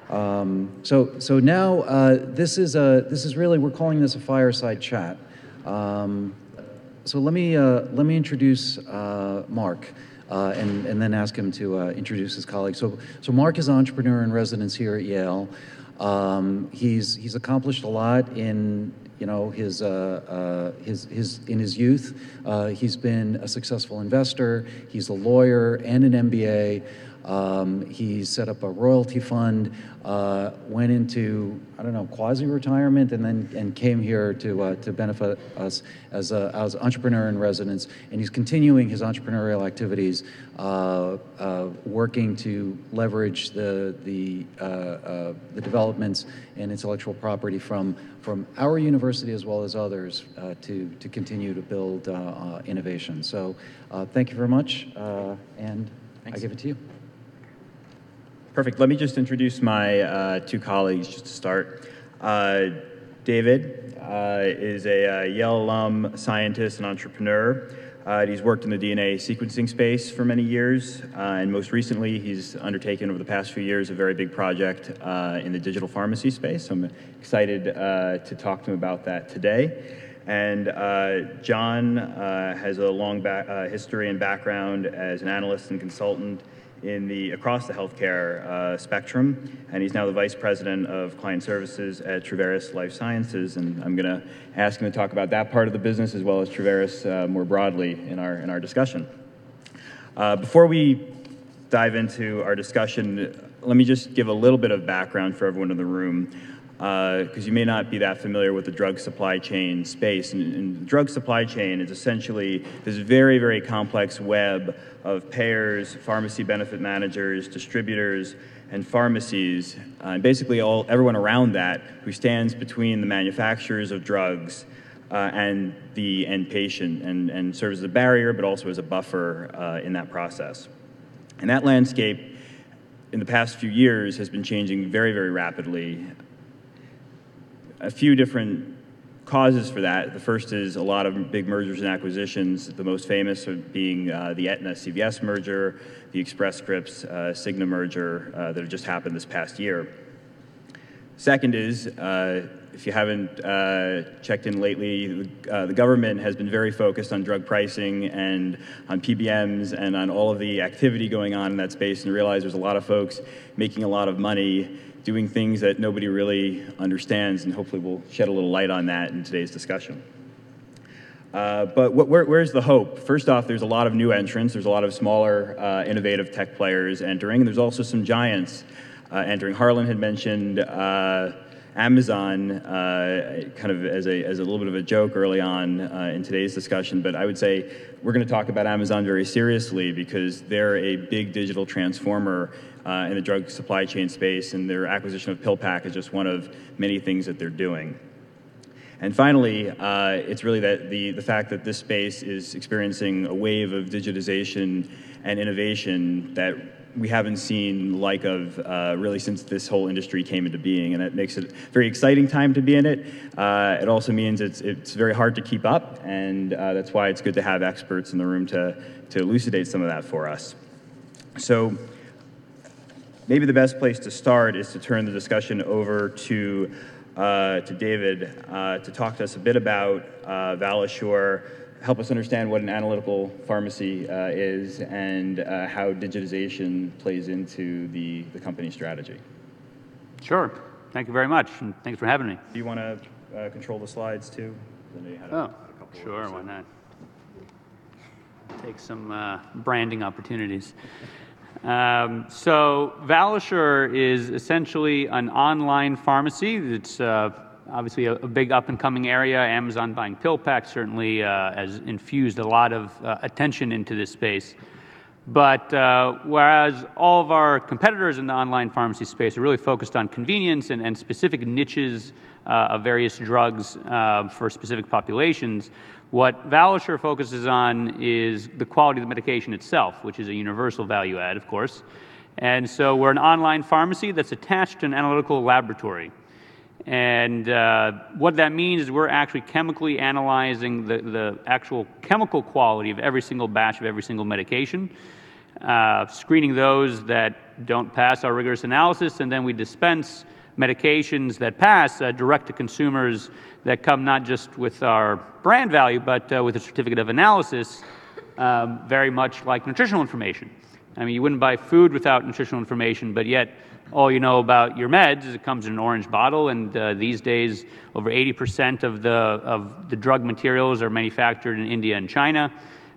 So now this is really, we're calling this a fireside chat. So let me introduce Marc, and then ask him to introduce his colleagues. So Marc is an entrepreneur in residence here at Yale. He's accomplished a lot in his youth. He's been a successful investor. He's a lawyer and an MBA. He's set up a royalty fund, went into, I don't know, quasi-retirement, and came here to benefit us as entrepreneur in residence. And he's continuing his entrepreneurial activities, working to leverage the developments and intellectual property from our university as well as others to continue to build innovation. So thank you very much, and Thanks. I give it to you. Perfect. Let me just introduce my two colleagues just to start. David is a Yale alum, scientist, and entrepreneur. He's worked in the DNA sequencing space for many years, and most recently he's undertaken over the past few years a very big project in the digital pharmacy space. So I'm excited to talk to him about that today. And John has a long history and background as an analyst and consultant across the healthcare spectrum, and he's now the vice president of client services at Truveris Life Sciences. And I'm going to ask him to talk about that part of the business as well as Truveris more broadly in our discussion. Before we dive into our discussion, let me just give a little bit of background for everyone in the room, because you may not be that familiar with the drug supply chain space. And the drug supply chain is essentially this very, very complex web of payers, pharmacy benefit managers, distributors, and pharmacies, and basically everyone around that who stands between the manufacturers of drugs and the end patient, and serves as a barrier but also as a buffer in that process. And that landscape in the past few years has been changing very, very rapidly. A few different causes for that. The first is a lot of big mergers and acquisitions, the most famous being the Aetna-CVS merger, the Express Scripts Cigna merger that have just happened this past year. Second is, if you haven't checked in lately, the government has been very focused on drug pricing and on PBMs and on all of the activity going on in that space, and realize there's a lot of folks making a lot of money doing things that nobody really understands, and hopefully we'll shed a little light on that in today's discussion. But where's the hope? First off, there's a lot of new entrants. There's a lot of smaller, innovative tech players entering. There's also some giants entering. Harlan had mentioned Amazon kind of as a little bit of a joke early on in today's discussion, but I would say we're going to talk about Amazon very seriously because they're a big digital transformer in the drug supply chain space, and their acquisition of PillPack is just one of many things that they're doing. And finally, it's really that the fact that this space is experiencing a wave of digitization and innovation that we haven't seen like of really since this whole industry came into being, and that makes it a very exciting time to be in it. It also means it's very hard to keep up, and that's why it's good to have experts in the room to elucidate some of that for us. So maybe the best place to start is to turn the discussion over to David to talk to us a bit about Valisure, help us understand what an analytical pharmacy is, and how digitization plays into the company strategy. Sure. Thank you very much, and thanks for having me. Do you want to control the slides too? Sure, why not? Take some branding opportunities. So Valisure is essentially an online pharmacy. It's obviously a big up-and-coming area. Amazon buying PillPack certainly has infused a lot of attention into this space. But whereas all of our competitors in the online pharmacy space are really focused on convenience and specific niches of various drugs for specific populations, what Valisure focuses on is the quality of the medication itself, which is a universal value add, of course. And so we're an online pharmacy that's attached to an analytical laboratory. And what that means is we're actually chemically analyzing the actual chemical quality of every single batch of every single medication, screening those that that don't pass our rigorous analysis, and then we dispense medications that pass direct to consumers that come not just with our brand value, but with a certificate of analysis, very much like nutritional information. I mean, you wouldn't buy food without nutritional information, but yet all you know about your meds is it comes in an orange bottle, and these days over 80% of the drug materials are manufactured in India and China.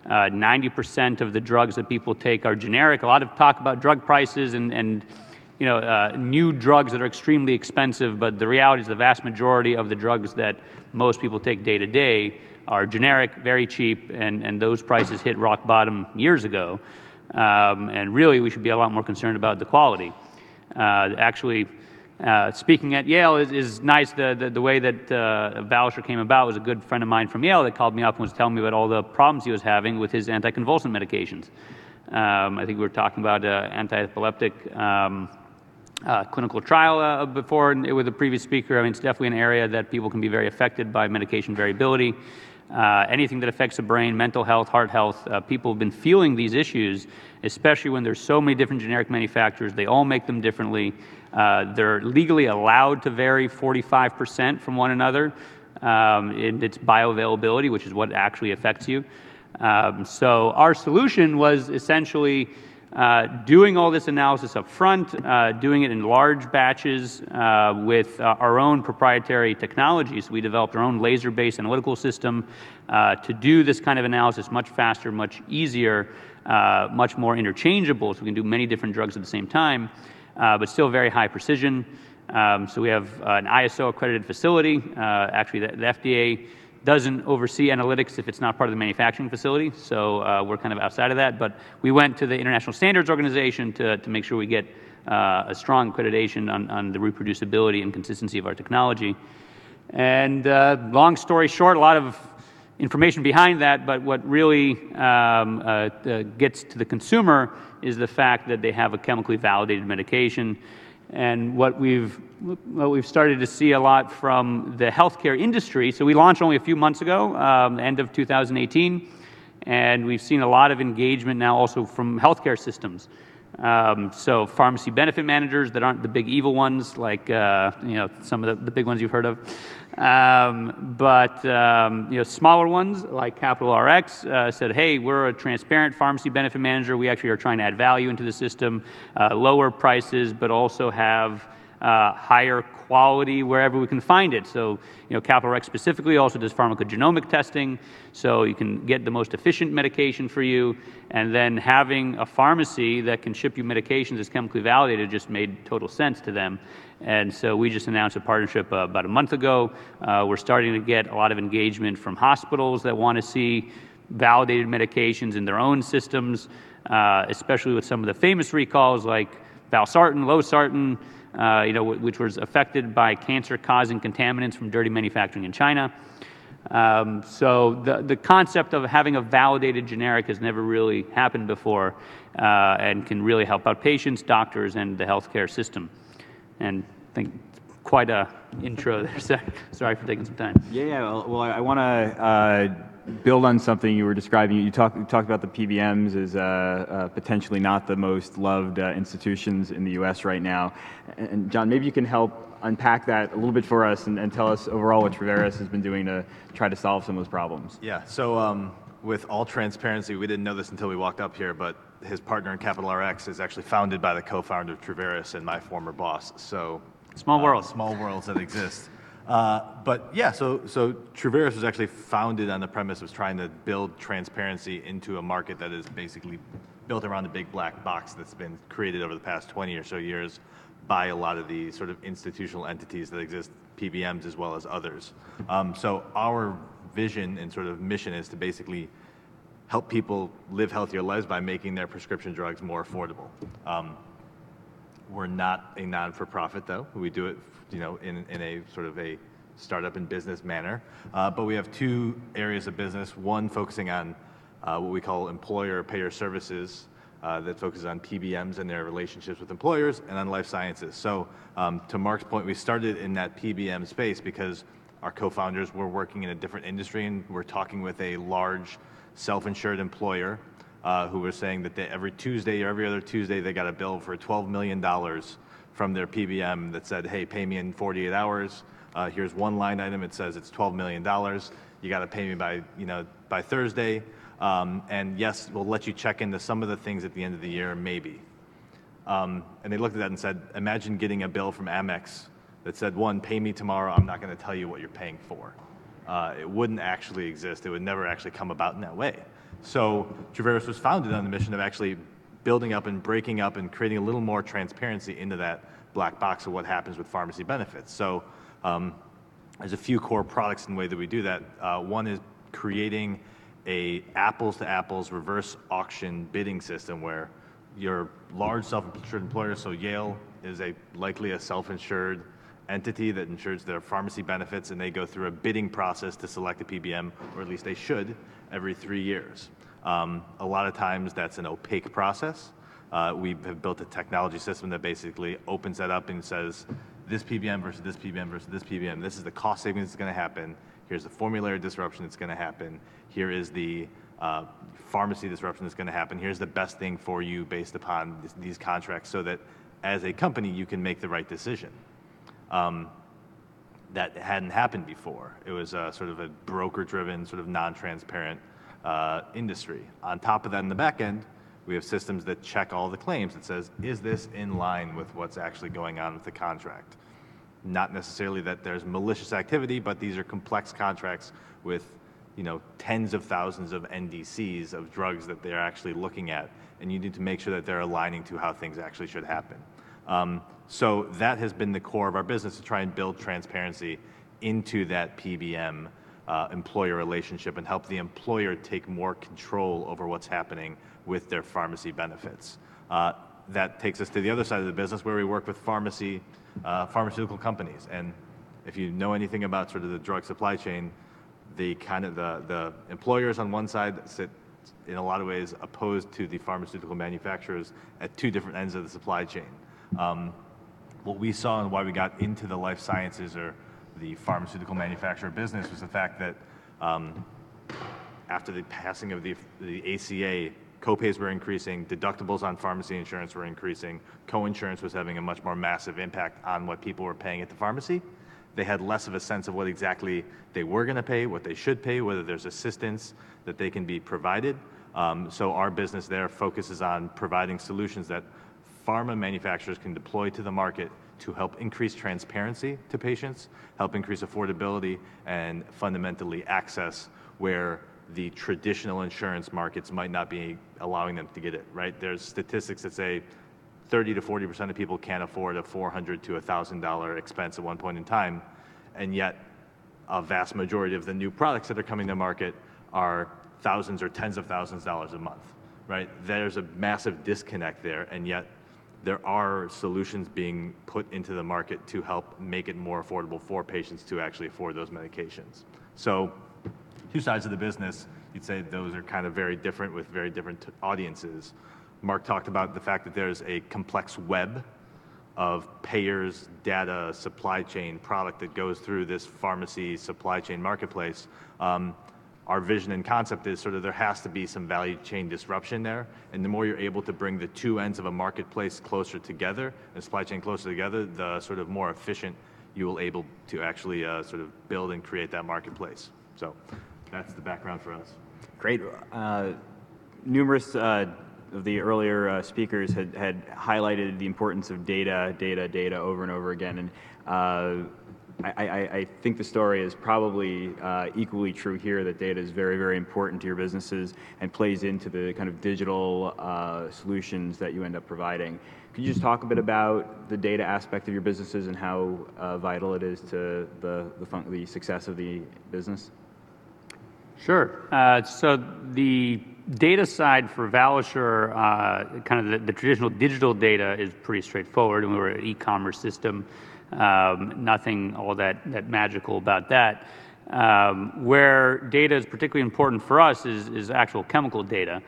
90% of the drugs that people take are generic. A lot of talk about drug prices and new drugs that are extremely expensive, but the reality is the vast majority of the drugs that most people take day to day are generic, very cheap, and those prices hit rock bottom years ago. And really, we should be a lot more concerned about the quality. Actually, speaking at Yale is nice. The way that Valisure came about was a good friend of mine from Yale that called me up and was telling me about all the problems he was having with his anticonvulsant medications. I think we were talking about anti-epileptic clinical trial before with the previous speaker. I mean, it's definitely an area that people can be very affected by medication variability. Anything that affects the brain, mental health, heart health, people have been feeling these issues, especially when there's so many different generic manufacturers. They all make them differently. They're legally allowed to vary 45% from one another in its bioavailability, which is what actually affects you. So our solution was essentially doing all this analysis up front, doing it in large batches with our own proprietary technologies. We developed our own laser-based analytical system to do this kind of analysis much faster, much easier, much more interchangeable, so we can do many different drugs at the same time, but still very high precision. So we have an ISO-accredited facility. Actually, the FDA doesn't oversee analytics if it's not part of the manufacturing facility, so we're kind of outside of that. But we went to the International Standards Organization to make sure we get a strong accreditation on the reproducibility and consistency of our technology. And long story short, a lot of information behind that, but what really gets to the consumer is the fact that they have a chemically validated medication. And what we've started to see a lot from the healthcare industry, so we launched only a few months ago, end of 2018, and we've seen a lot of engagement now also from healthcare systems. So pharmacy benefit managers that aren't the big evil ones, like some of the big ones you've heard of, but smaller ones like Capital RX said, hey, we're a transparent pharmacy benefit manager. We actually are trying to add value into the system, lower prices, but also have higher quality wherever we can find it. So, Capital RX specifically also does pharmacogenomic testing, so you can get the most efficient medication for you. And then having a pharmacy that can ship you medications that's chemically validated just made total sense to them. And so we just announced a partnership about a month ago. We're starting to get a lot of engagement from hospitals that want to see validated medications in their own systems, especially with some of the famous recalls like valsartan, losartan, which was affected by cancer-causing contaminants from dirty manufacturing in China. So the concept of having a validated generic has never really happened before, and can really help out patients, doctors, and the healthcare system. And I think quite a intro there. Sorry for taking some time. Yeah. Well, I want to build on something you were describing. You talked about the PBMs as potentially not the most loved institutions in the U.S. right now. And John, maybe you can help unpack that a little bit for us and tell us overall what Truveris has been doing to try to solve some of those problems. Yeah. So with all transparency, we didn't know this until we walked up here, but his partner in Capital RX is actually founded by the co-founder of Truveris and my former boss. So small world. Small worlds that exist. But yeah, so Truveris was actually founded on the premise of trying to build transparency into a market that is basically built around a big black box that's been created over the past 20 or so years by a lot of the sort of institutional entities that exist, PBMs as well as others. So our vision and sort of mission is to basically help people live healthier lives by making their prescription drugs more affordable. We're not a non-for-profit, though. We do it, in a sort of a startup and business manner. But we have two areas of business. One focusing on what we call employer payer services, that focuses on PBMs and their relationships with employers, and on life sciences. So to Marc's point, we started in that PBM space because our co-founders were working in a different industry, and we're talking with a large self-insured employer who were saying that every Tuesday or every other Tuesday they got a bill for $12 million from their PBM that said, hey, pay me in 48 hours. Here's one line item. It says it's $12 million. You got to pay me by Thursday. And yes, we'll let you check into some of the things at the end of the year, maybe. And they looked at that and said, imagine getting a bill from Amex that said, one, pay me tomorrow. I'm not going to tell you what you're paying for. It wouldn't actually exist. It would never actually come about in that way. So Truveris was founded on the mission of actually building up and breaking up and creating a little more transparency into that black box of what happens with pharmacy benefits. So there's a few core products in the way that we do that. One is creating a apples-to-apples reverse auction bidding system where your large self-insured employer, so Yale is likely a self-insured entity that insures their pharmacy benefits, and they go through a bidding process to select a PBM, or at least they should, every 3 years. A lot of times that's an opaque process. We have built a technology system that basically opens that up and says, this PBM versus this PBM versus this PBM, this is the cost savings that's going to happen, here's the formulary disruption that's going to happen, here is the pharmacy disruption that's going to happen, here's the best thing for you based upon these contracts, so that as a company you can make the right decision. That hadn't happened before. It was sort of a broker-driven, sort of non-transparent industry. On top of that, in the back end, we have systems that check all the claims. It says, is this in line with what's actually going on with the contract? Not necessarily that there's malicious activity, but these are complex contracts with tens of thousands of NDCs of drugs that they're actually looking at, and you need to make sure that they're aligning to how things actually should happen. So that has been the core of our business, to try and build transparency into that PBM employer relationship and help the employer take more control over what's happening with their pharmacy benefits. That takes us to the other side of the business, where we work with pharmaceutical companies. And if you know anything about sort of the drug supply chain, the employers on one side sit in a lot of ways opposed to the pharmaceutical manufacturers at two different ends of the supply chain. What we saw and why we got into the life sciences or the pharmaceutical manufacturer business was the fact that after the passing of the ACA, copays were increasing, deductibles on pharmacy insurance were increasing, co-insurance was having a much more massive impact on what people were paying at the pharmacy. They had less of a sense of what exactly they were going to pay, what they should pay, whether there's assistance that they can be provided. So our business there focuses on providing solutions that pharma manufacturers can deploy to the market to help increase transparency to patients, help increase affordability, and fundamentally access where the traditional insurance markets might not be allowing them to get it, right? There's statistics that say 30 to 40% of people can't afford a $400 to $1,000 expense at one point in time, and yet a vast majority of the new products that are coming to market are thousands or tens of thousands of dollars a month, right? There's a massive disconnect there, and yet there are solutions being put into the market to help make it more affordable for patients to actually afford those medications. So two sides of the business, you'd say those are kind of very different with very different audiences. Marc talked about the fact that there's a complex web of payers, data, supply chain, product that goes through this pharmacy supply chain marketplace. Our vision and concept is sort of there has to be some value chain disruption there, and the more you're able to bring the two ends of a marketplace closer together, and supply chain closer together, the sort of more efficient you will able to actually sort of build and create that marketplace. So that's the background for us. Great. Numerous of the earlier speakers had highlighted the importance of data over and over again, and I think the story is probably equally true here, that data is very, very important to your businesses and plays into the kind of digital solutions that you end up providing. Could you just talk a bit about the data aspect of your businesses and how vital it is to the success of the business? Sure. So the data side for Valisure, kind of the traditional digital data is pretty straightforward, and we're an e-commerce system. Nothing all that magical about that. Where data is particularly important for us is actual chemical data.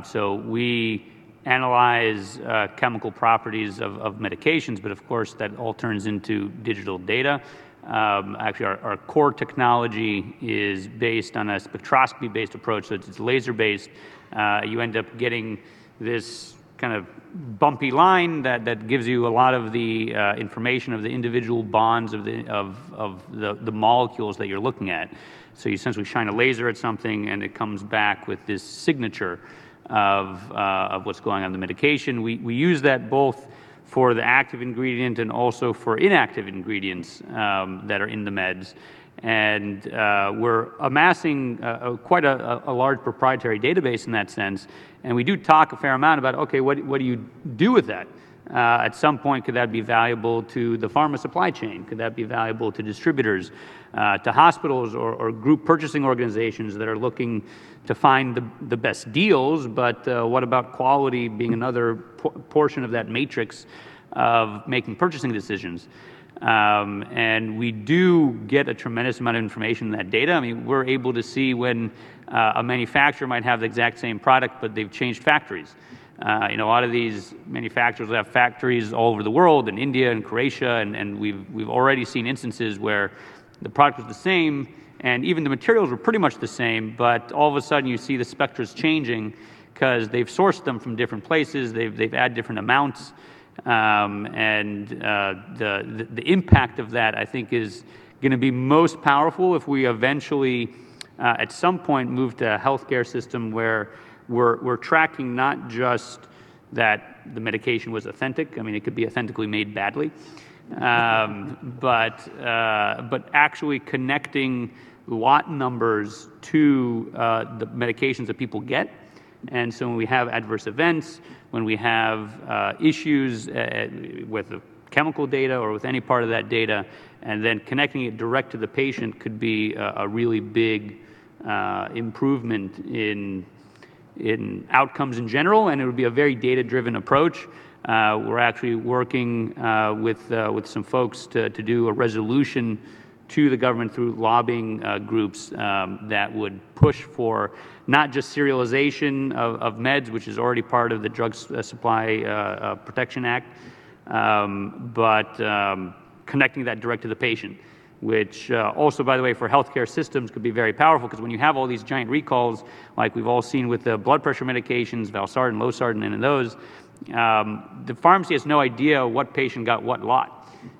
So we analyze chemical properties of medications, but of course that all turns into digital data. Actually, our core technology is based on a spectroscopy-based approach, so it's laser-based. You end up getting this kind of bumpy line that gives you a lot of the information of the individual bonds of the molecules that you're looking at. So you essentially shine a laser at something, and it comes back with this signature of what's going on in the medication. We use that both for the active ingredient and also for inactive ingredients that are in the meds. And we're amassing quite a large proprietary database in that sense. And we do talk a fair amount about, okay, what do you do with that? At some point, could that be valuable to the pharma supply chain? Could that be valuable to distributors, to hospitals or group purchasing organizations that are looking to find the best deals? But what about quality being another portion of that matrix of making purchasing decisions? And we do get a tremendous amount of information in that data. I mean, we're able to see when a manufacturer might have the exact same product, but they've changed factories. A lot of these manufacturers have factories all over the world, in India and Croatia, and we've already seen instances where the product was the same, and even the materials were pretty much the same, but all of a sudden you see the spectras changing because they've sourced them from different places, they've added different amounts, and the impact of that, I think, is going to be most powerful if we eventually, at some point, move to a healthcare system where we're tracking not just that the medication was authentic. I mean, it could be authentically made badly, but actually connecting lot numbers to the medications that people get. And so when we have adverse events, when we have issues with the chemical data or with any part of that data, and then connecting it direct to the patient could be a really big improvement in outcomes in general, and it would be a very data-driven approach. We're actually working with some folks to do a resolution to the government through lobbying groups that would push for not just serialization of meds, which is already part of the Drug Supply Protection Act, but connecting that direct to the patient, which also, by the way, for healthcare systems could be very powerful, because when you have all these giant recalls, like we've all seen with the blood pressure medications, Valsartan, Losartan, and those, the pharmacy has no idea what patient got what lot.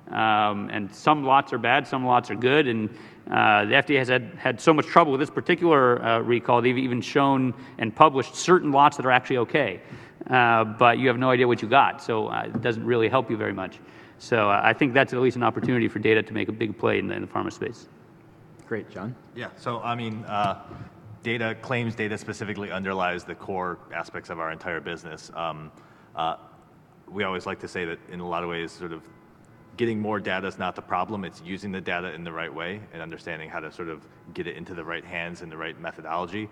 And some lots are bad, some lots are good, and the FDA has had so much trouble with this particular recall, they've even shown and published certain lots that are actually okay, but you have no idea what you got, so it doesn't really help you very much. So I think that's at least an opportunity for data to make a big play in the pharma space. Great, John. Yeah, so I mean, claims data specifically underlies the core aspects of our entire business. We always like to say that in a lot of ways, sort of getting more data is not the problem, it's using the data in the right way and understanding how to sort of get it into the right hands and the right methodology.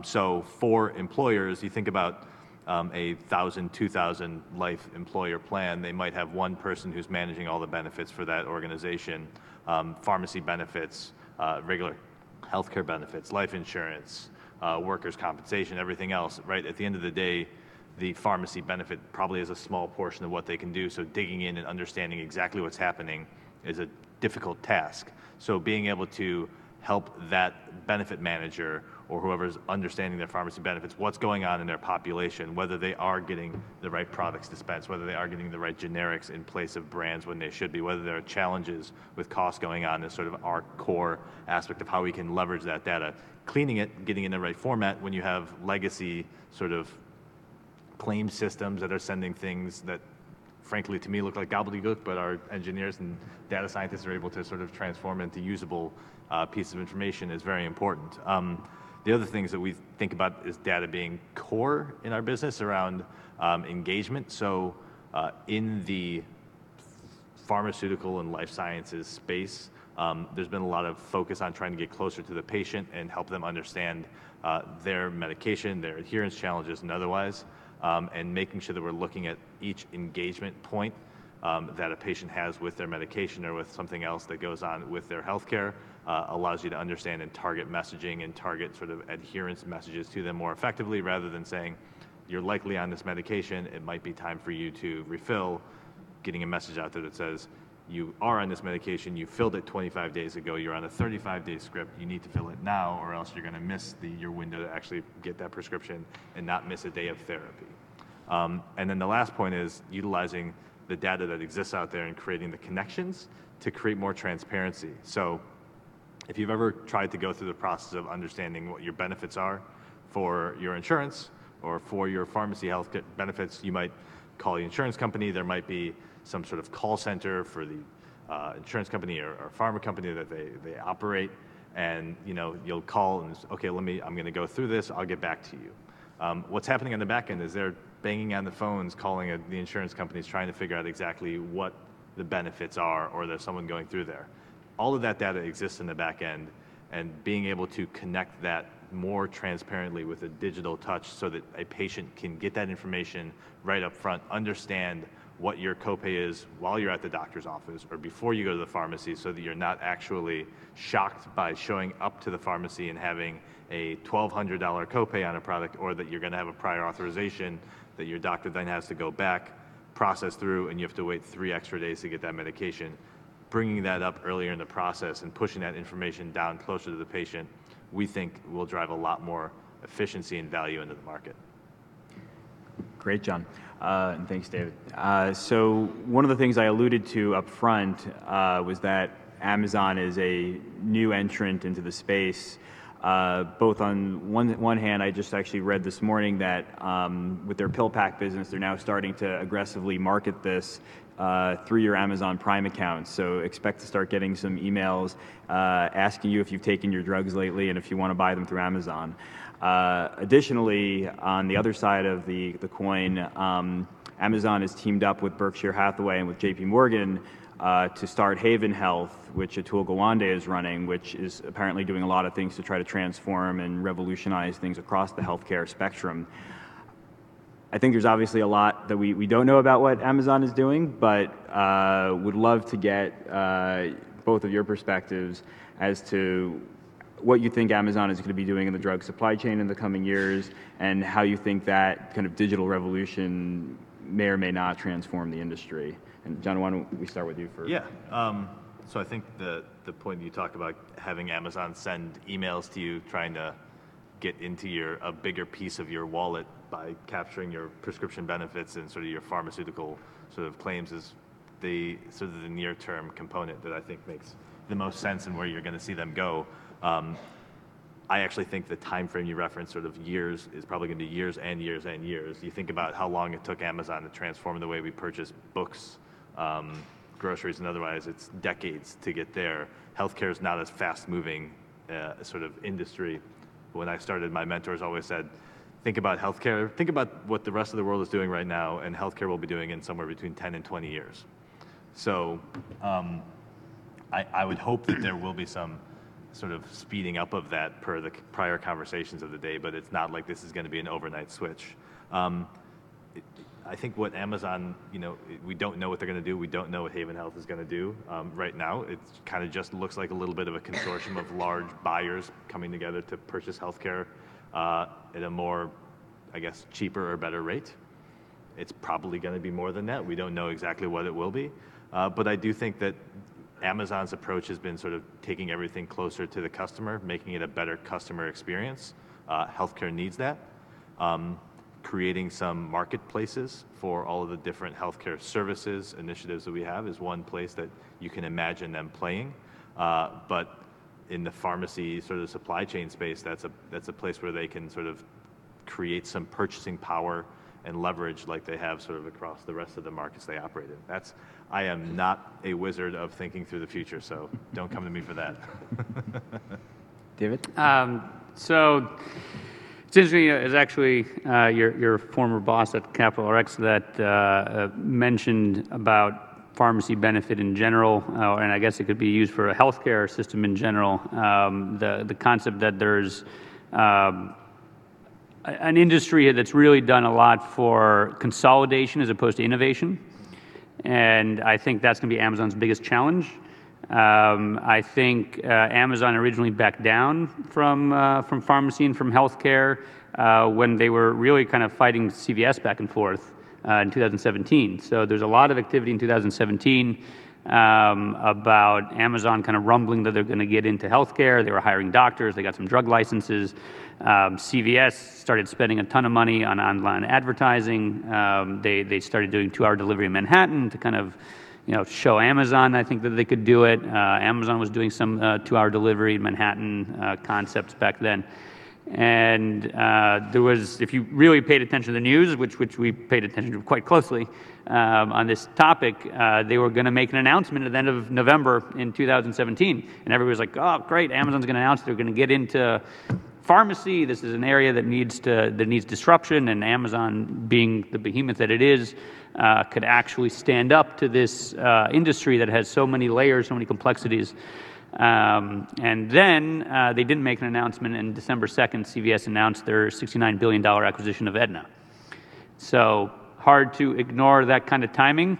So for employers, you think about a 1,000, 2,000 life employer plan, they might have one person who's managing all the benefits for that organization, pharmacy benefits, regular healthcare benefits, life insurance, workers' compensation, everything else, right? At the end of the day, the pharmacy benefit probably is a small portion of what they can do, so digging in and understanding exactly what's happening is a difficult task. So being able to help that benefit manager or whoever's understanding their pharmacy benefits, what's going on in their population, whether they are getting the right products dispensed, whether they are getting the right generics in place of brands when they should be, whether there are challenges with costs going on is sort of our core aspect of how we can leverage that data. Cleaning it, getting in the right format when you have legacy sort of claim systems that are sending things that frankly to me look like gobbledygook, but our engineers and data scientists are able to sort of transform into usable pieces of information is very important. The other things that we think about is data being core in our business around engagement. So in the pharmaceutical and life sciences space, there's been a lot of focus on trying to get closer to the patient and help them understand their medication, their adherence challenges and otherwise, and making sure that we're looking at each engagement point that a patient has with their medication or with something else that goes on with their healthcare allows you to understand and target messaging and target sort of adherence messages to them more effectively, rather than saying, you're likely on this medication, it might be time for you to refill, getting a message out there that says, you are on this medication, you filled it 25 days ago, you're on a 35-day script, you need to fill it now, or else you're going to miss your window to actually get that prescription and not miss a day of therapy. And then the last point is utilizing the data that exists out there and creating the connections to create more transparency. So if you've ever tried to go through the process of understanding what your benefits are for your insurance or for your pharmacy health benefits, you might call the insurance company. There might be some sort of call center for the insurance company or pharma company that they operate, and you'll call and okay, I'm going to go through this. I'll get back to you. What's happening on the back end is they're banging on the phones, calling the insurance companies, trying to figure out exactly what the benefits are, or there's someone going through there. All of that data exists in the back end, and being able to connect that more transparently with a digital touch so that a patient can get that information right up front, understand what your copay is while you're at the doctor's office or before you go to the pharmacy, so that you're not actually shocked by showing up to the pharmacy and having a $1,200 copay on a product, or that you're going to have a prior authorization that your doctor then has to go back, process through, and you have to wait 3 extra days to get that medication. Bringing that up earlier in the process and pushing that information down closer to the patient, we think will drive a lot more efficiency and value into the market. Great, John. And thanks, David. So one of the things I alluded to up front was that Amazon is a new entrant into the space. Both on one hand, I just actually read this morning that with their pill pack business, they're now starting to aggressively market this through your Amazon Prime account. So expect to start getting some emails asking you if you've taken your drugs lately and if you want to buy them through Amazon. Additionally, on the other side of the coin, Amazon has teamed up with Berkshire Hathaway and with JP Morgan to start Haven Health, which Atul Gawande is running, which is apparently doing a lot of things to try to transform and revolutionize things across the healthcare spectrum. I think there's obviously a lot that we don't know about what Amazon is doing, but would love to get both of your perspectives as to what you think Amazon is going to be doing in the drug supply chain in the coming years, and how you think that kind of digital revolution may or may not transform the industry. And John, why don't we start with you first? Yeah. So I think the point you talked about having Amazon send emails to you, trying to get into a bigger piece of your wallet by capturing your prescription benefits and sort of your pharmaceutical sort of claims, is the sort of the near-term component that I think makes the most sense and where you're going to see them go. I actually think the time frame you referenced, sort of years, is probably going to be years and years and years. You think about how long it took Amazon to transform the way we purchase books, groceries, and otherwise. It's decades to get there. Healthcare is not as fast-moving sort of industry. When I started, my mentors always said, think about healthcare, think about what the rest of the world is doing right now, and healthcare will be doing in somewhere between 10 and 20 years. So I would hope that there will be some sort of speeding up of that per the prior conversations of the day, but it's not like this is going to be an overnight switch. I think what Amazon, we don't know what they're going to do. We don't know what Haven Health is going to do. Right now, it kind of just looks like a little bit of a consortium of large buyers coming together to purchase healthcare at a more, I guess, cheaper or better rate. It's probably going to be more than that. We don't know exactly what it will be. But I do think that Amazon's approach has been sort of taking everything closer to the customer, making it a better customer experience. Healthcare needs that. Creating some marketplaces for all of the different healthcare services initiatives that we have is one place that you can imagine them playing. But in the pharmacy sort of supply chain space, that's a place where they can sort of create some purchasing power and leverage like they have sort of across the rest of the markets they operate in. I am not a wizard of thinking through the future, so don't come to me for that. David? So it's interesting, it's actually your former boss at Capital RX that mentioned about pharmacy benefit in general, and I guess it could be used for a healthcare system in general. The concept that there's an industry that's really done a lot for consolidation as opposed to innovation. And I think that's going to be Amazon's biggest challenge. I think Amazon originally backed down from pharmacy and from healthcare when they were really kind of fighting CVS back and forth in 2017. So there's a lot of activity in 2017. about Amazon kind of rumbling that they're going to get into healthcare. They were hiring doctors. They got some drug licenses. CVS started spending a ton of money on online advertising. They started doing 2-hour delivery in Manhattan to kind of, show Amazon, I think, that they could do it. Amazon was doing some 2-hour delivery in Manhattan concepts back then. And there was, if you really paid attention to the news, which we paid attention to quite closely on this topic, they were going to make an announcement at the end of November in 2017. And everybody was like, oh, great, Amazon's going to announce they're going to get into pharmacy. This is an area that needs disruption, and Amazon, being the behemoth that it is, could actually stand up to this industry that has so many layers, so many complexities. And then they didn't make an announcement, and December 2nd, CVS announced their $69 billion acquisition of Aetna. So hard to ignore that kind of timing.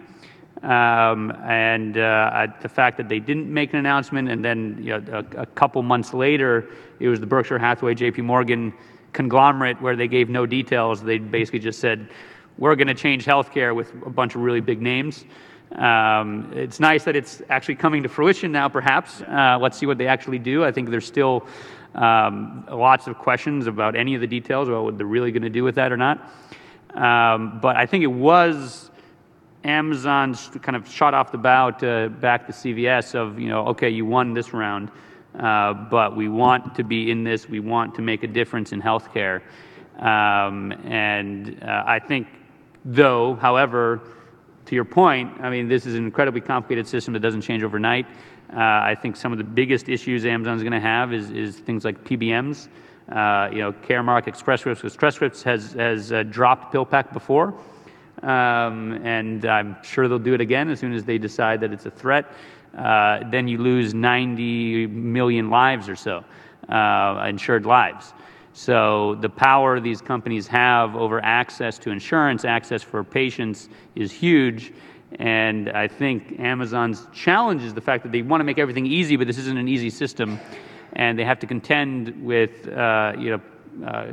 And the fact that they didn't make an announcement, and then a couple months later, it was the Berkshire Hathaway, JP Morgan conglomerate where they gave no details. They basically just said, we're going to change healthcare with a bunch of really big names. It's nice that it's actually coming to fruition now, perhaps. Let's see what they actually do. I think there's still lots of questions about any of the details, about what they're really going to do with that or not. But I think it was Amazon's kind of shot off the bow back to CVS of, okay, you won this round, but we want to be in this. We want to make a difference in healthcare. And I think, though, however, to your point, I mean, this is an incredibly complicated system that doesn't change overnight. I think some of the biggest issues Amazon's going to have is things like PBMs. Caremark, Express Scripts has dropped PillPack before, and I'm sure they'll do it again as soon as they decide that it's a threat. Then you lose 90 million lives or so, insured lives. So the power these companies have over access to insurance, access for patients, is huge. And I think Amazon's challenge is the fact that they want to make everything easy, but this isn't an easy system. And they have to contend with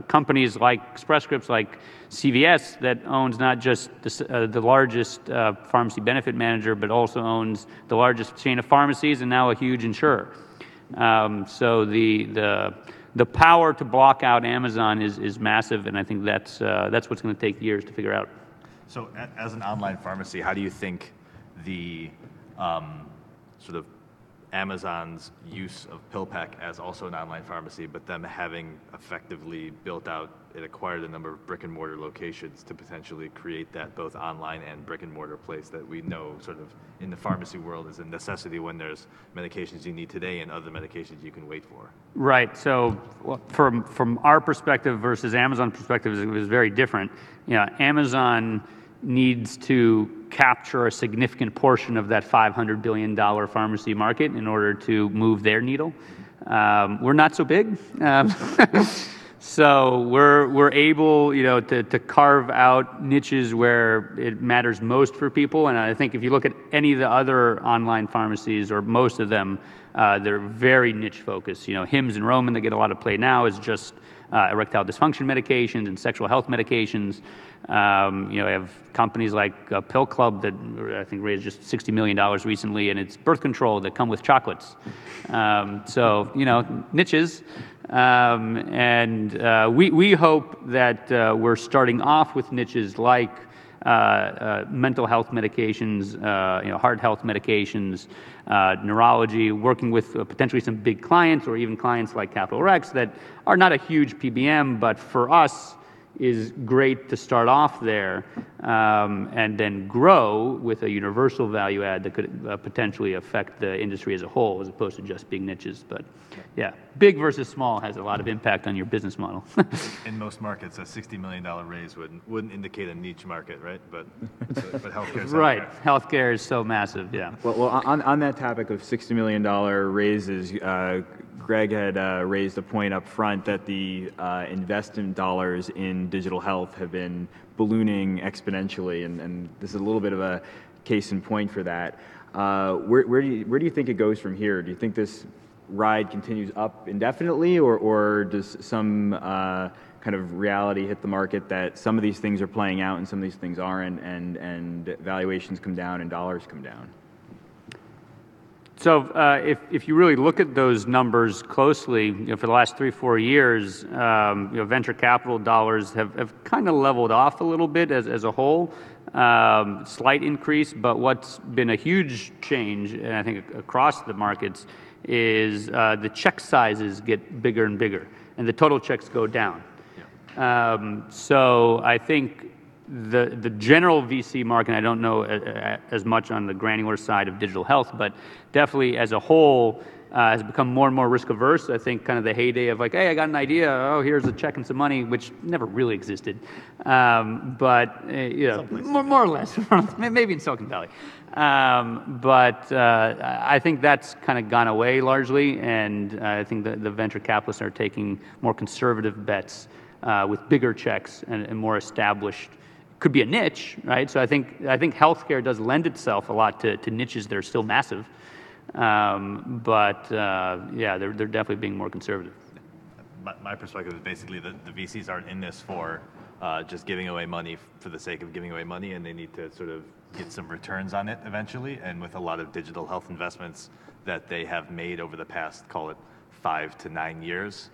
companies like Express Scripts, like CVS, that owns not just the largest pharmacy benefit manager, but also owns the largest chain of pharmacies and now a huge insurer. So the power to block out Amazon is massive, and I think that's what's going to take years to figure out. So as an online pharmacy, how do you think the sort of Amazon's use of PillPack as also an online pharmacy, but them having effectively built out and acquired a number of brick and mortar locations to potentially create that both online and brick and mortar place that we know sort of in the pharmacy world is a necessity when there's medications you need today and other medications you can wait for? Right. So from our perspective versus Amazon perspective, it was very different. Amazon needs to capture a significant portion of that $500 billion pharmacy market in order to move their needle. We're not so big. So we're able, to carve out niches where it matters most for people. And I think if you look at any of the other online pharmacies, or most of them, they're very niche focused. Hims and Roman that get a lot of play now is just erectile dysfunction medications and sexual health medications. You have companies like Pill Club that I think raised just $60 million recently, and it's birth control that come with chocolates. So, niches. And we hope that we're starting off with niches like mental health medications, heart health medications, neurology, working with potentially some big clients or even clients like Capital Rex that are not a huge PBM, but for us is great to start off there and then grow with a universal value add that could potentially affect the industry as a whole as opposed to just big niches. But yeah, big versus small has a lot of impact on your business model. In most markets, a $60 million raise wouldn't indicate a niche market, right? But healthcare is right. Healthcare is so massive, yeah. Well, on that topic of $60 million raises, Greg had raised a point up front that the investment dollars in digital health have been ballooning exponentially, and this is a little bit of a case in point for that. Where do you think it goes from here? Do you think this ride continues up indefinitely, or does some kind of reality hit the market that some of these things are playing out and some of these things aren't, and valuations come down and dollars come down? So if you really look at those numbers closely, for the last 3-4 years, venture capital dollars have kind of leveled off a little bit as a whole. Slight increase, but what's been a huge change, and I think across the markets, is the check sizes get bigger and bigger, and the total checks go down. So I think the general VC market, and I don't know as much on the granular side of digital health, but definitely as a whole has become more and more risk averse. I think kind of the heyday of like, hey, I got an idea, oh, here's a check and some money, which never really existed, but more or less, maybe in Silicon Valley. But I think that's kind of gone away largely, and I think the venture capitalists are taking more conservative bets with bigger checks and more established. Could be a niche, right? So I think healthcare does lend itself a lot to niches that are still massive, but they're definitely being more conservative. My perspective is basically that the VCs aren't in this for just giving away money for the sake of giving away money, and they need to sort of get some returns on it eventually. And with a lot of digital health investments that they have made over the past, call it 5 to 9 years,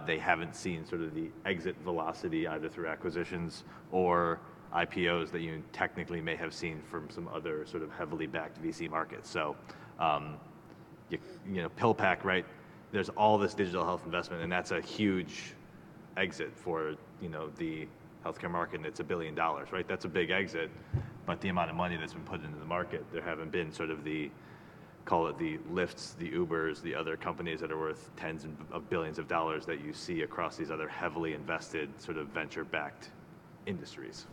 they haven't seen sort of the exit velocity either through acquisitions or IPOs that you technically may have seen from some other sort of heavily backed VC markets. So, PillPack, right? There's all this digital health investment, and that's a huge exit for the healthcare market, and it's $1 billion, right? That's a big exit, but the amount of money that's been put into the market, there haven't been sort of call it the Lyfts, the Ubers, the other companies that are worth tens of billions of dollars that you see across these other heavily invested sort of venture-backed industries.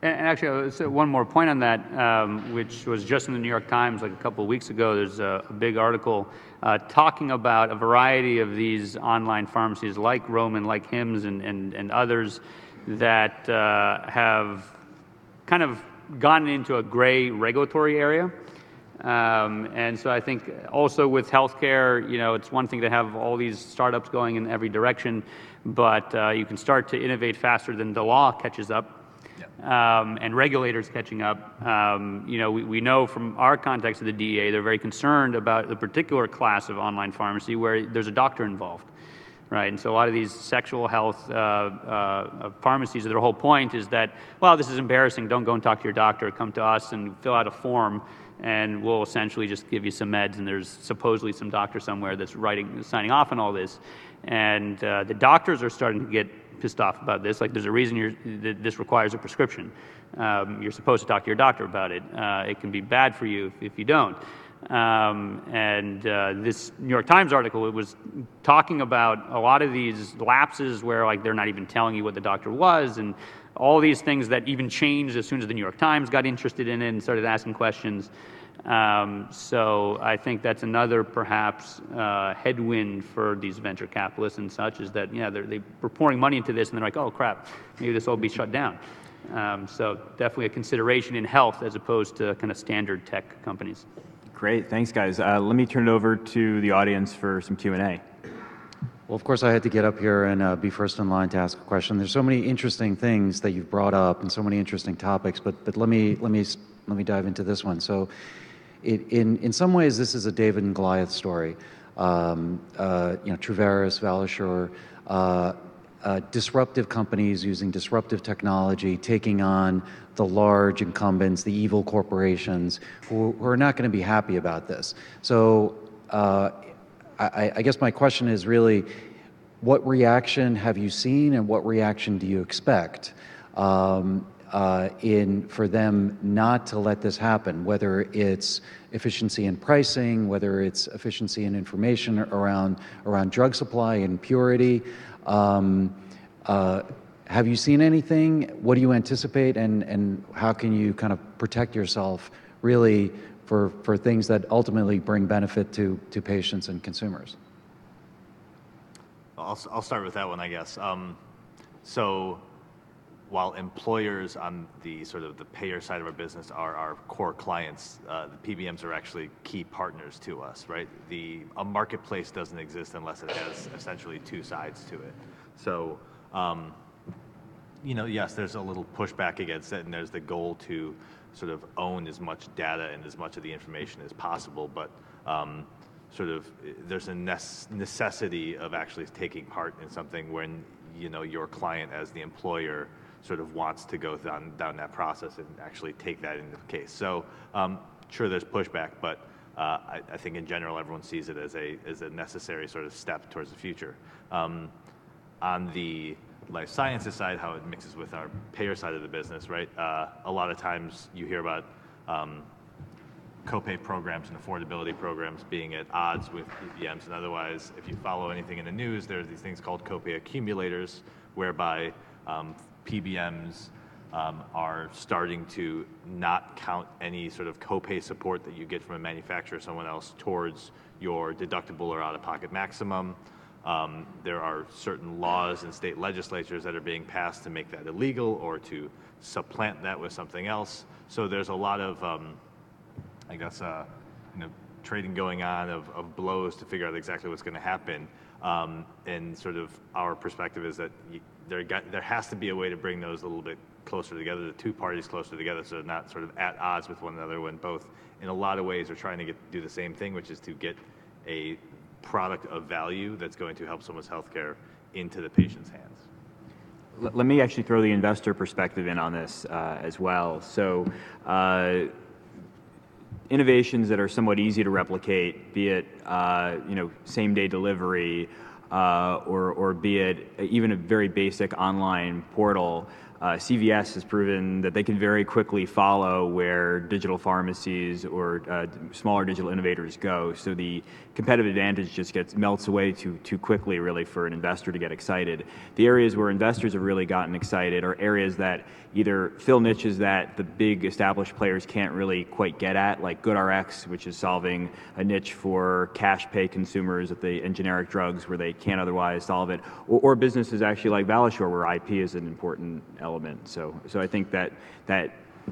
And actually, I'll say one more point on that, which was just in the New York Times like a couple of weeks ago. There's a big article talking about a variety of these online pharmacies like Roman, like Hims, and others that have kind of gotten into a gray regulatory area. And so I think also with healthcare, it's one thing to have all these startups going in every direction, but you can start to innovate faster than the law catches up. And regulators catching up. We know from our context of the DEA, they're very concerned about the particular class of online pharmacy where there's a doctor involved, right? And so a lot of these sexual health pharmacies, their whole point is that, well, this is embarrassing, don't go and talk to your doctor, come to us and fill out a form, and we'll essentially just give you some meds, and there's supposedly some doctor somewhere that's signing off on all this. And the doctors are starting to get pissed off about this. Like, there's a reason this requires a prescription. You're supposed to talk to your doctor about it. It can be bad for you if you don't. And this New York Times article, it was talking about a lot of these lapses where like they're not even telling you what the doctor was, and all these things that even changed as soon as the New York Times got interested in it and started asking questions. So I think that's another perhaps headwind for these venture capitalists and such, is that they're pouring money into this and they're like, oh crap, maybe this will be shut down. So definitely a consideration in health as opposed to kind of standard tech companies. Great, thanks guys. Let me turn it over to the audience for some Q&A. Well, of course, I had to get up here and be first in line to ask a question. There's so many interesting things that you've brought up and so many interesting topics, but let me dive into this one. So, in some ways, this is a David and Goliath story. Truveris, Valisure, disruptive companies using disruptive technology, taking on the large incumbents, the evil corporations, who are not going to be happy about this. So, I guess my question is really, what reaction have you seen, and what reaction do you expect for them not to let this happen, whether it's efficiency in pricing, whether it's efficiency in information around drug supply and purity? Have you seen anything? What do you anticipate, and how can you kind of protect yourself really for things that ultimately bring benefit to patients and consumers? I'll start with that one, I guess. So while employers on the sort of the payer side of our business are our core clients, the PBMs are actually key partners to us, right? A marketplace doesn't exist unless it has essentially two sides to it. So, yes, there's a little pushback against it, and there's the goal to sort of own as much data and as much of the information as possible. But sort of there's a necessity of actually taking part in something when your client as the employer sort of wants to go down that process and actually take that into the case. So sure, there's pushback, but I think in general everyone sees it as a necessary sort of step towards the future. On the life sciences side, how it mixes with our payer side of the business, right? A lot of times you hear about copay programs and affordability programs being at odds with PBMs, and otherwise, if you follow anything in the news, there's these things called copay accumulators, whereby PBMs are starting to not count any sort of copay support that you get from a manufacturer or someone else towards your deductible or out-of-pocket maximum. There are certain laws in state legislatures that are being passed to make that illegal or to supplant that with something else. So there's a lot of I guess, trading going on of blows to figure out exactly what's going to happen. And sort of our perspective is that there has to be a way to bring those a little bit closer together, the two parties closer together, so they're not sort of at odds with one another when both, in a lot of ways, are trying to do the same thing, which is to get a product of value that's going to help someone's healthcare into the patient's hands. Let me actually throw the investor perspective in on this as well. So innovations that are somewhat easy to replicate, be it same-day delivery, or be it even a very basic online portal. CVS has proven that they can very quickly follow where digital pharmacies or smaller digital innovators go. So the competitive advantage just melts away too quickly, really, for an investor to get excited. The areas where investors have really gotten excited are areas that either fill niches that the big established players can't really quite get at, like GoodRx, which is solving a niche for cash pay consumers and generic drugs where they can't otherwise solve it, or businesses actually like Valisure, where IP is an important element. So I think that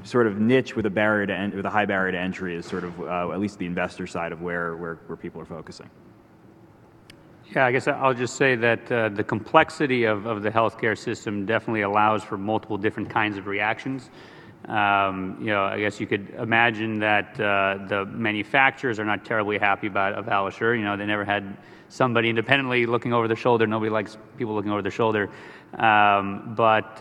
sort of niche with a high barrier to entry is sort of at least the investor side of where people are focusing. Yeah, I guess I'll just say that the complexity of the healthcare system definitely allows for multiple different kinds of reactions. I guess you could imagine that the manufacturers are not terribly happy about Valisure. They never had somebody independently looking over their shoulder. Nobody likes people looking over their shoulder. But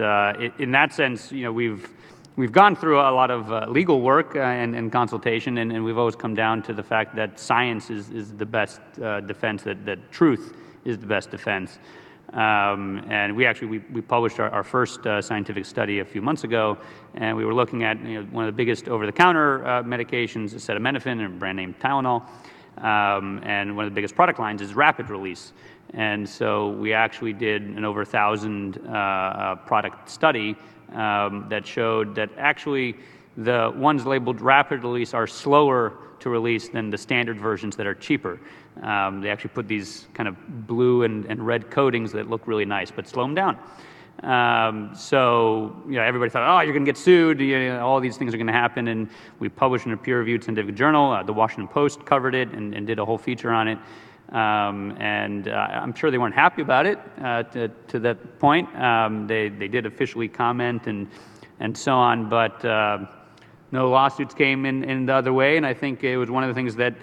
in that sense, we've gone through a lot of legal work and consultation, and we've always come down to the fact that science is the best defense, that truth is the best defense. And we published our first scientific study a few months ago, and we were looking at one of the biggest over-the-counter medications, acetaminophen, a brand name Tylenol, and one of the biggest product lines is rapid release. And so we actually did an over 1,000 product study that showed that actually the ones labeled rapid release are slower to release than the standard versions that are cheaper. They actually put these kind of blue and red coatings that look really nice, but slow them down. So everybody thought, oh, you're going to get sued. All these things are going to happen. And we published in a peer-reviewed scientific journal. The Washington Post covered it and did a whole feature on it. And I'm sure they weren't happy about it to that point. They did officially comment and so on, but no lawsuits came in the other way. And I think it was one of the things that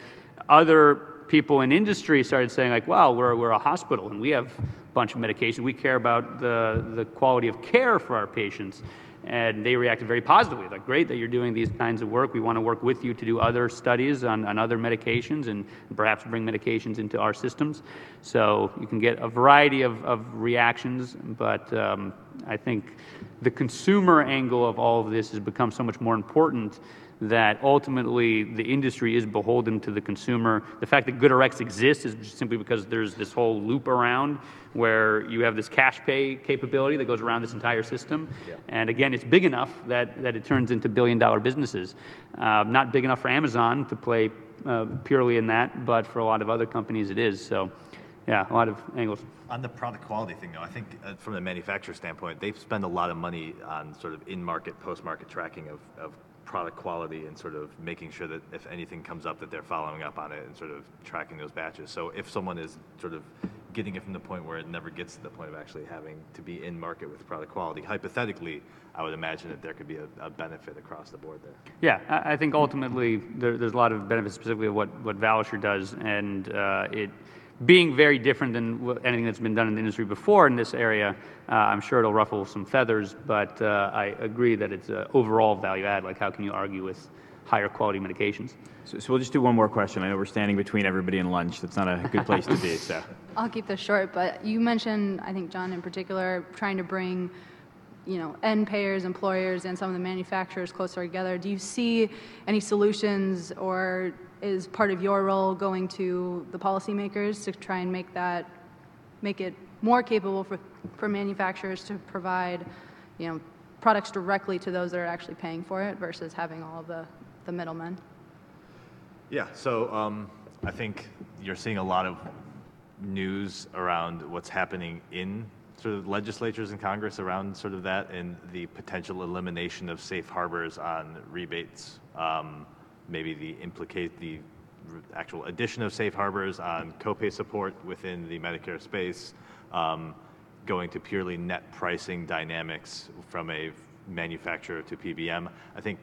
other people in industry started saying, like, wow, we're a hospital and we have a bunch of medications. We care about the quality of care for our patients. And they reacted very positively, like, great that you're doing these kinds of work. We want to work with you to do other studies on other medications and perhaps bring medications into our systems. So you can get a variety of reactions, but I think the consumer angle of all of this has become so much more important that ultimately the industry is beholden to the consumer. The fact that GoodRx exists is simply because there's this whole loop around where you have this cash pay capability that goes around this entire system. Yeah. And again, it's big enough that it turns into billion-dollar businesses. Not big enough for Amazon to play purely in that, but for a lot of other companies it is. So yeah, a lot of angles. On the product quality thing, though, I think from the manufacturer standpoint, they've spent a lot of money on sort of in-market, post-market tracking of product quality and sort of making sure that if anything comes up that they're following up on it and sort of tracking those batches. So if someone is sort of getting it from the point where it never gets to the point of actually having to be in market with product quality, hypothetically, I would imagine that there could be a benefit across the board there. Yeah, I think ultimately there's a lot of benefits specifically of what Valisure does, and it being very different than anything that's been done in the industry before in this area. I'm sure it'll ruffle some feathers, but I agree that it's an overall value add. Like, how can you argue with higher quality medications? So we'll just do one more question. I know we're standing between everybody and lunch. That's not a good place to be. So I'll keep this short, but you mentioned, I think John in particular, trying to bring end payers, employers, and some of the manufacturers closer together. Do you see any solutions, or is part of your role going to the policymakers to try and make it more capable for manufacturers to provide, products directly to those that are actually paying for it versus having all of the middlemen? Yeah, so I think you're seeing a lot of news around what's happening in sort of legislatures and Congress around sort of that and the potential elimination of safe harbors on rebates, maybe the actual addition of safe harbors on copay support within the Medicare space, going to purely net pricing dynamics from a manufacturer to PBM. I think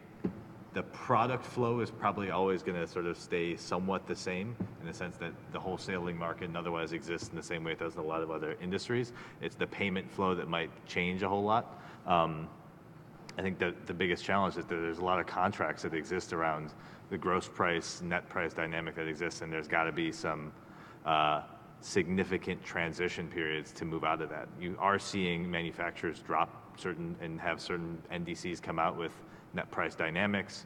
the product flow is probably always going to sort of stay somewhat the same in the sense that the wholesaling market otherwise exists in the same way it does in a lot of other industries. It's the payment flow that might change a whole lot. I think that the biggest challenge is that there's a lot of contracts that exist around the gross price, net price dynamic that exists, and there's got to be some significant transition periods to move out of that. You are seeing manufacturers drop certain and have certain NDCs come out with net price dynamics.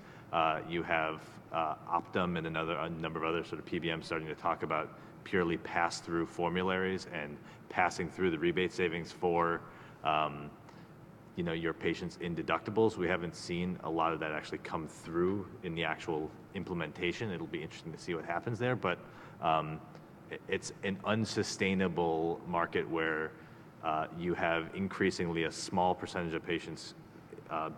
You have Optum and a number of other sort of PBMs starting to talk about purely pass-through formularies and passing through the rebate savings for your patients in deductibles. We haven't seen a lot of that actually come through in the actual implementation. It'll be interesting to see what happens there, but it's an unsustainable market where you have increasingly a small percentage of patients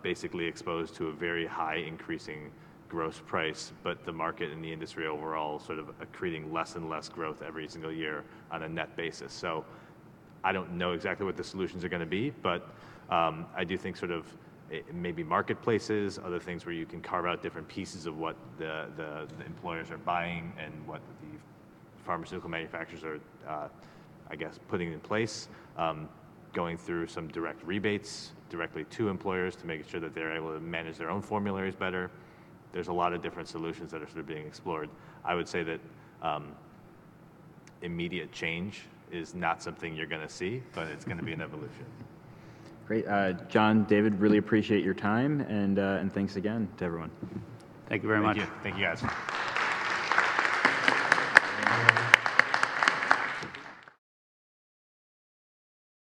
basically exposed to a very high increasing gross price, but the market and the industry overall sort of accreting less and less growth every single year on a net basis. So I don't know exactly what the solutions are going to be, but I do think sort of maybe marketplaces, other things where you can carve out different pieces of what the employers are buying and what the pharmaceutical manufacturers are, putting in place, going through some direct rebates directly to employers to make sure that they're able to manage their own formularies better. There's a lot of different solutions that are sort of being explored. I would say that immediate change is not something you're going to see, but it's going to be an evolution. great, John, David, really appreciate your time, and thanks again to everyone. Thank you very much. Thank you guys.